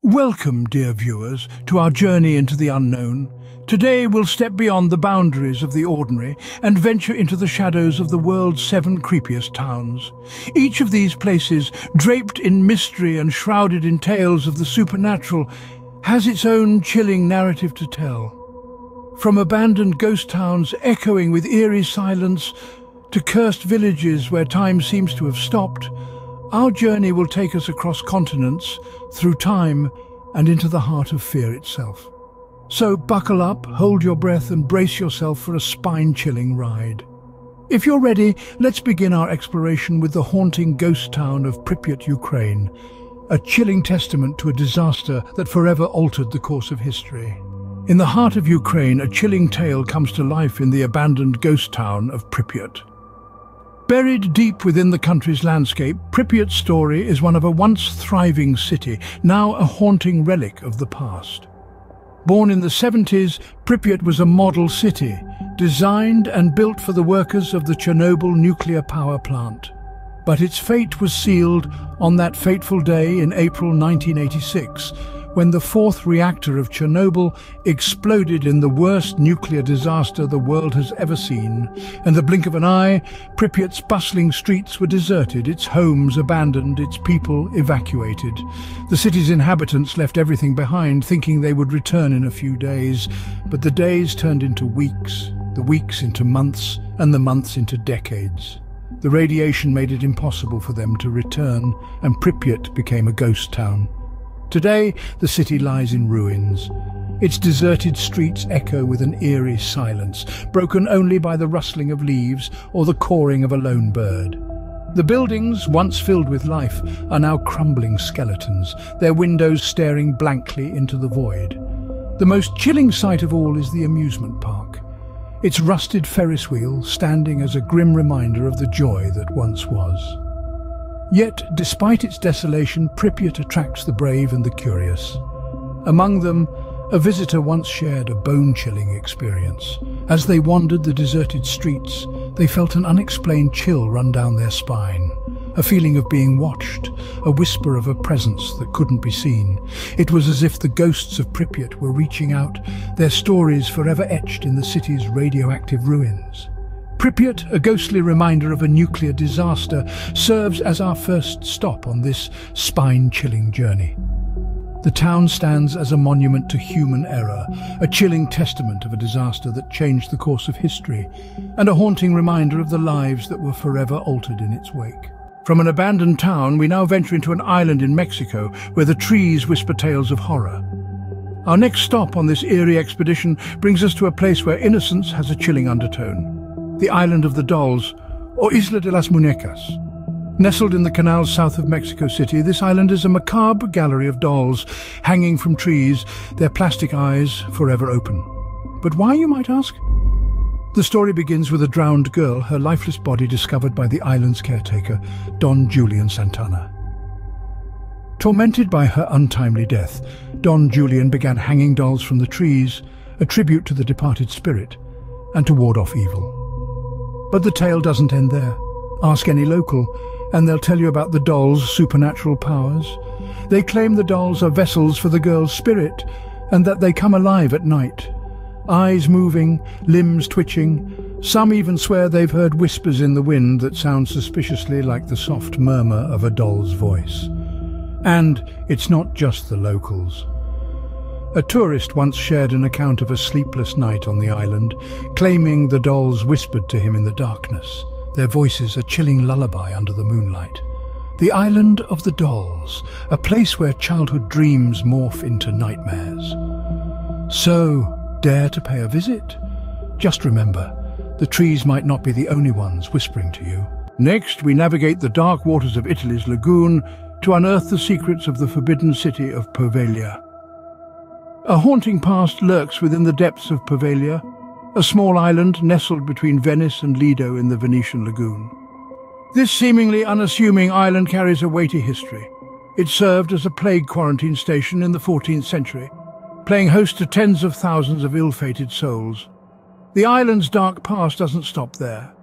Welcome, dear viewers, to our journey into the unknown. Today we'll step beyond the boundaries of the ordinary and venture into the shadows of the world's 7 creepiest towns. Each of these places, draped in mystery and shrouded in tales of the supernatural, has its own chilling narrative to tell. From abandoned ghost towns echoing with eerie silence to cursed villages where time seems to have stopped, our journey will take us across continents, through time, and into the heart of fear itself. So buckle up, hold your breath, and brace yourself for a spine-chilling ride. If you're ready, let's begin our exploration with the haunting ghost town of Pripyat, Ukraine, a chilling testament to a disaster that forever altered the course of history. In the heart of Ukraine, a chilling tale comes to life in the abandoned ghost town of Pripyat. Buried deep within the country's landscape, Pripyat's story is one of a once thriving city, now a haunting relic of the past. Born in the 70s, Pripyat was a model city, designed and built for the workers of the Chernobyl nuclear power plant. But its fate was sealed on that fateful day in April 1986, when the 4th reactor of Chernobyl exploded in the worst nuclear disaster the world has ever seen. In the blink of an eye, Pripyat's bustling streets were deserted, its homes abandoned, its people evacuated. The city's inhabitants left everything behind, thinking they would return in a few days. But the days turned into weeks, the weeks into months, and the months into decades. The radiation made it impossible for them to return, and Pripyat became a ghost town. Today, the city lies in ruins. Its deserted streets echo with an eerie silence, broken only by the rustling of leaves or the cawing of a lone bird. The buildings, once filled with life, are now crumbling skeletons, their windows staring blankly into the void. The most chilling sight of all is the amusement park, its rusted Ferris wheel standing as a grim reminder of the joy that once was. Yet, despite its desolation, Pripyat attracts the brave and the curious. Among them, a visitor once shared a bone-chilling experience. As they wandered the deserted streets, they felt an unexplained chill run down their spine, a feeling of being watched, a whisper of a presence that couldn't be seen. It was as if the ghosts of Pripyat were reaching out, their stories forever etched in the city's radioactive ruins. Pripyat, a ghostly reminder of a nuclear disaster, serves as our first stop on this spine-chilling journey. The town stands as a monument to human error, a chilling testament of a disaster that changed the course of history, and a haunting reminder of the lives that were forever altered in its wake. From an abandoned town, we now venture into an island in Mexico where the trees whisper tales of horror. Our next stop on this eerie expedition brings us to a place where innocence has a chilling undertone. The Island of the Dolls, or Isla de las Muñecas. Nestled in the canals south of Mexico City, this island is a macabre gallery of dolls hanging from trees, their plastic eyes forever open. But why, you might ask? The story begins with a drowned girl, her lifeless body discovered by the island's caretaker, Don Julian Santana. Tormented by her untimely death, Don Julian began hanging dolls from the trees, a tribute to the departed spirit, and to ward off evil. But the tale doesn't end there. Ask any local, and they'll tell you about the dolls' supernatural powers. They claim the dolls are vessels for the girl's spirit, and that they come alive at night. Eyes moving, limbs twitching. Some even swear they've heard whispers in the wind that sound suspiciously like the soft murmur of a doll's voice. And it's not just the locals. A tourist once shared an account of a sleepless night on the island, claiming the dolls whispered to him in the darkness, their voices a chilling lullaby under the moonlight. The Island of the Dolls, a place where childhood dreams morph into nightmares. So, dare to pay a visit? Just remember, the trees might not be the only ones whispering to you. Next, we navigate the dark waters of Italy's lagoon to unearth the secrets of the forbidden city of Poveglia. A haunting past lurks within the depths of Poveglia, a small island nestled between Venice and Lido in the Venetian lagoon. This seemingly unassuming island carries a weighty history. It served as a plague quarantine station in the 14th century, playing host to tens of thousands of ill-fated souls. The island's dark past doesn't stop there.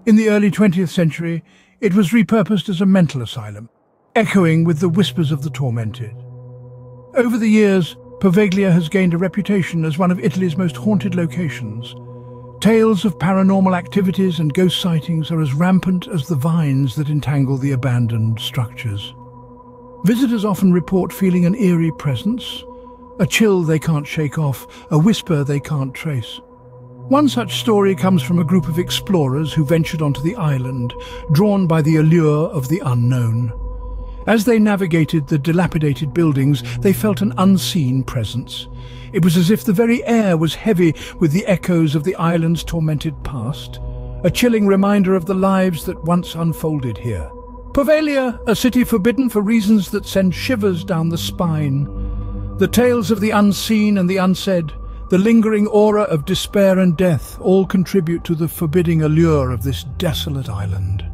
In the early 20th century, it was repurposed as a mental asylum, echoing with the whispers of the tormented. Over the years, Poveglia has gained a reputation as one of Italy's most haunted locations. Tales of paranormal activities and ghost sightings are as rampant as the vines that entangle the abandoned structures. Visitors often report feeling an eerie presence, a chill they can't shake off, a whisper they can't trace. One such story comes from a group of explorers who ventured onto the island, drawn by the allure of the unknown. As they navigated the dilapidated buildings, they felt an unseen presence. It was as if the very air was heavy with the echoes of the island's tormented past, a chilling reminder of the lives that once unfolded here. Poveglia, a city forbidden for reasons that send shivers down the spine. The tales of the unseen and the unsaid, the lingering aura of despair and death, all contribute to the forbidding allure of this desolate island.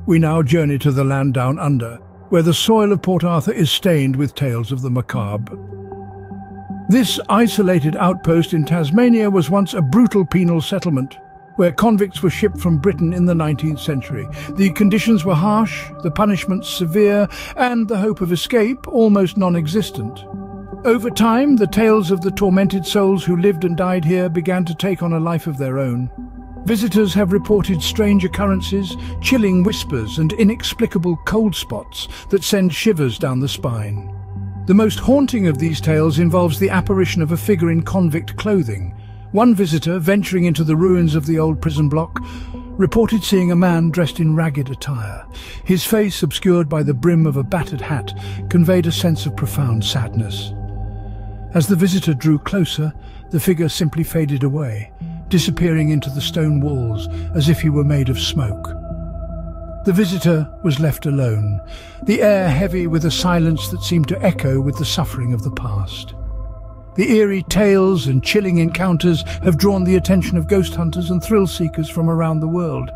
We now journey to the land down under, where the soil of Port Arthur is stained with tales of the macabre. This isolated outpost in Tasmania was once a brutal penal settlement, where convicts were shipped from Britain in the 19th century. The conditions were harsh, the punishments severe, and the hope of escape almost non-existent. Over time, the tales of the tormented souls who lived and died here began to take on a life of their own. Visitors have reported strange occurrences, chilling whispers and inexplicable cold spots that send shivers down the spine. The most haunting of these tales involves the apparition of a figure in convict clothing. One visitor, venturing into the ruins of the old prison block, reported seeing a man dressed in ragged attire. His face, obscured by the brim of a battered hat, conveyed a sense of profound sadness. As the visitor drew closer, the figure simply faded away, disappearing into the stone walls as if he were made of smoke. The visitor was left alone, the air heavy with a silence that seemed to echo with the suffering of the past. The eerie tales and chilling encounters have drawn the attention of ghost hunters and thrill seekers from around the world.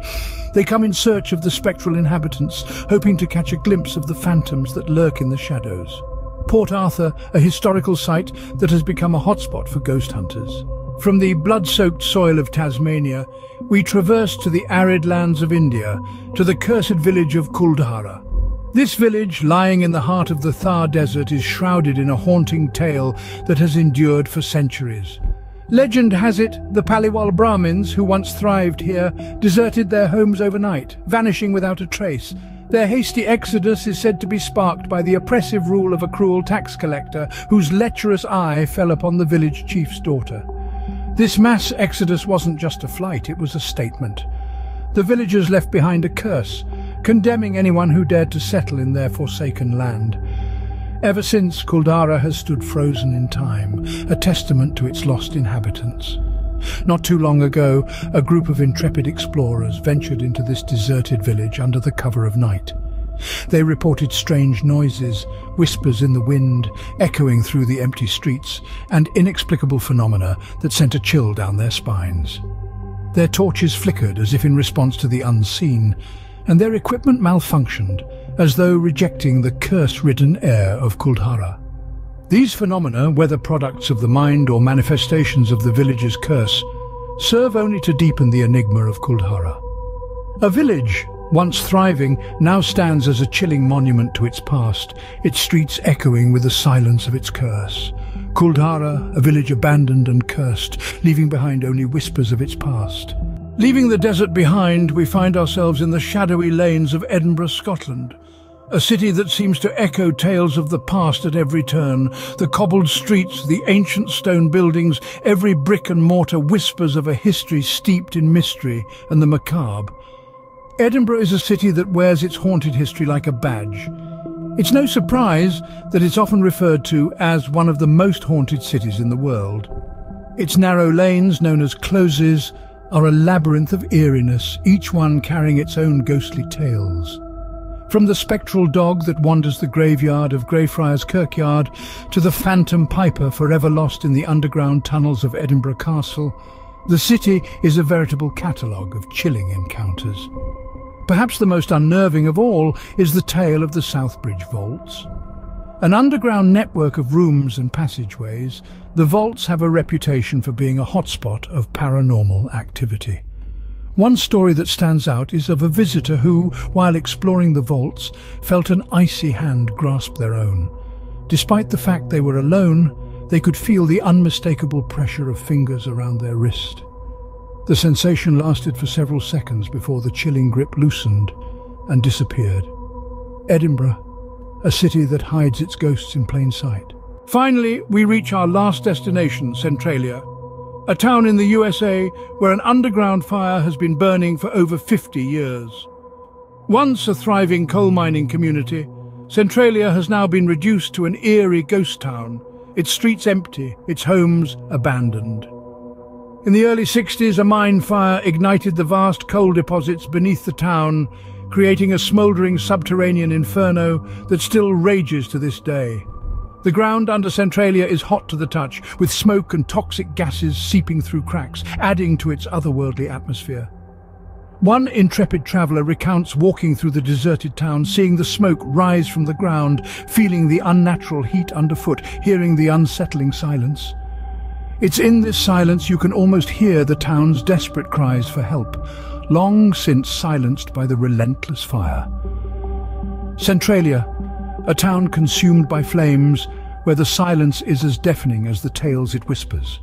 They come in search of the spectral inhabitants, hoping to catch a glimpse of the phantoms that lurk in the shadows. Port Arthur, a historical site that has become a hotspot for ghost hunters. From the blood-soaked soil of Tasmania, we traverse to the arid lands of India, to the cursed village of Kuldhara. This village, lying in the heart of the Thar Desert, is shrouded in a haunting tale that has endured for centuries. Legend has it the Paliwal Brahmins, who once thrived here, deserted their homes overnight, vanishing without a trace. Their hasty exodus is said to be sparked by the oppressive rule of a cruel tax collector whose lecherous eye fell upon the village chief's daughter. This mass exodus wasn't just a flight, it was a statement. The villagers left behind a curse, condemning anyone who dared to settle in their forsaken land. Ever since, Kuldhara has stood frozen in time, a testament to its lost inhabitants. Not too long ago, a group of intrepid explorers ventured into this deserted village under the cover of night. They reported strange noises, whispers in the wind, echoing through the empty streets, and inexplicable phenomena that sent a chill down their spines. Their torches flickered as if in response to the unseen, and their equipment malfunctioned, as though rejecting the curse-ridden air of Kuldhara. These phenomena, whether products of the mind or manifestations of the village's curse, serve only to deepen the enigma of Kuldhara. A village, once thriving, now stands as a chilling monument to its past, its streets echoing with the silence of its curse. Kuldhara, a village abandoned and cursed, leaving behind only whispers of its past. Leaving the desert behind, we find ourselves in the shadowy lanes of Edinburgh, Scotland. A city that seems to echo tales of the past at every turn. The cobbled streets, the ancient stone buildings, every brick and mortar whispers of a history steeped in mystery and the macabre. Edinburgh is a city that wears its haunted history like a badge. It's no surprise that it's often referred to as one of the most haunted cities in the world. Its narrow lanes, known as closes, are a labyrinth of eeriness, each one carrying its own ghostly tales. From the spectral dog that wanders the graveyard of Greyfriars Kirkyard to the phantom piper forever lost in the underground tunnels of Edinburgh Castle, the city is a veritable catalogue of chilling encounters. Perhaps the most unnerving of all is the tale of the Southbridge Vaults. An underground network of rooms and passageways, the vaults have a reputation for being a hotspot of paranormal activity. One story that stands out is of a visitor who, while exploring the vaults, felt an icy hand grasp their own. Despite the fact they were alone, they could feel the unmistakable pressure of fingers around their wrist. The sensation lasted for several seconds before the chilling grip loosened and disappeared. Edinburgh, a city that hides its ghosts in plain sight. Finally, we reach our last destination, Centralia, a town in the USA where an underground fire has been burning for over 50 years. Once a thriving coal mining community, Centralia has now been reduced to an eerie ghost town, its streets empty, its homes abandoned. In the early 60s, a mine fire ignited the vast coal deposits beneath the town, creating a smouldering subterranean inferno that still rages to this day. The ground under Centralia is hot to the touch, with smoke and toxic gases seeping through cracks, adding to its otherworldly atmosphere. One intrepid traveller recounts walking through the deserted town, seeing the smoke rise from the ground, feeling the unnatural heat underfoot, hearing the unsettling silence. It's in this silence you can almost hear the town's desperate cries for help, long since silenced by the relentless fire. Centralia, a town consumed by flames, where the silence is as deafening as the tales it whispers.